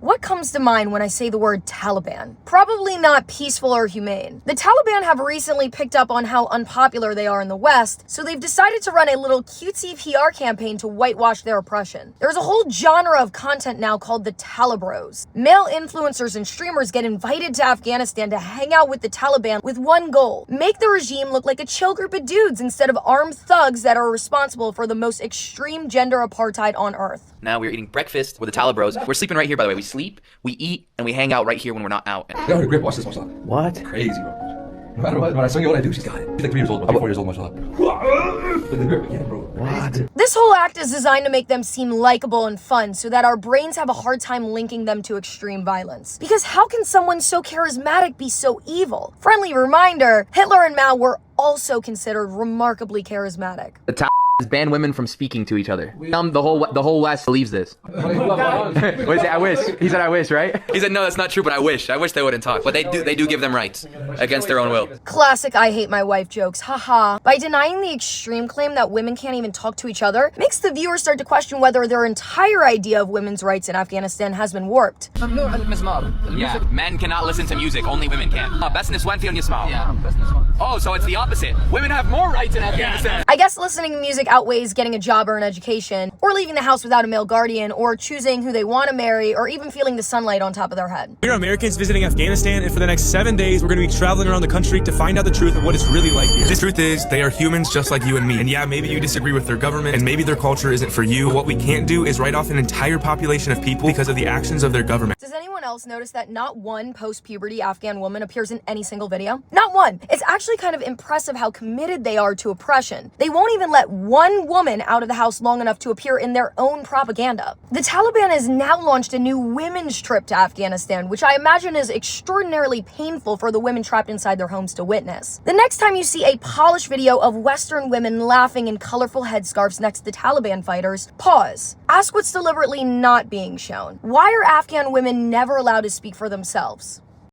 What comes to mind when I say the word Taliban? Probably not peaceful or humane. The Taliban have recently picked up on how unpopular they are in the West, so they've decided to run a little cutesy PR campaign to whitewash their oppression. There's a whole genre of content now called the Talibros. Male influencers and streamers get invited to Afghanistan to hang out with the Taliban with one goal: make the regime look like a chill group of dudes instead of armed thugs that are responsible for the most extreme gender apartheid on earth. Now we're eating breakfast with the Talibros. We're sleeping right here, by the way. We sleep, we eat, and we hang out right here when we're not out. Yo, grip, watch this, mashallah. What? Crazy, bro. No matter what, when I swing it, what I do, she's got it. She's like 3 years old, about 4 years old, mashallah. Look at the grip again, bro. What? This whole act is designed to make them seem likable and fun so that our brains have a hard time linking them to extreme violence. Because how can someone so charismatic be so evil? Friendly reminder, Hitler and Mao were also considered remarkably charismatic. The Taliban ban women from speaking to each other. The whole West believes this. What is it? I wish. He said I wish, right? He said, no, that's not true, but I wish they wouldn't talk. But they do give them rights against their own will. Classic I hate my wife jokes, haha. By denying the extreme claim that women can't even talk to each other, makes the viewers start to question whether their entire idea of women's rights in Afghanistan has been warped. Yeah, men cannot listen to music, only women can. Oh, so it's the opposite. Women have more rights in Afghanistan. I guess listening to music outweighs getting a job or an education, or leaving the house without a male guardian, or choosing who they want to marry, or even feeling the sunlight on top of their head. We're Americans visiting Afghanistan, and for the next 7 days, we're going to be traveling around the country to find out the truth of what it's really like here. The truth is, they are humans just like you and me. And yeah, maybe you disagree with their government, and maybe their culture isn't for you. But what we can't do is write off an entire population of people because of the actions of their government. Does anyone else notice that not one post-puberty Afghan woman appears in any single video? Not one. It's actually kind of impressive how committed they are to oppression. They won't even let one woman out of the house long enough to appear in their own propaganda. The Taliban has now launched a new women's trip to Afghanistan, which I imagine is extraordinarily painful for the women trapped inside their homes to witness. The next time you see a polished video of Western women laughing in colorful headscarves next to Taliban fighters, pause. Ask what's deliberately not being shown. Why are Afghan women never allowed to speak for themselves?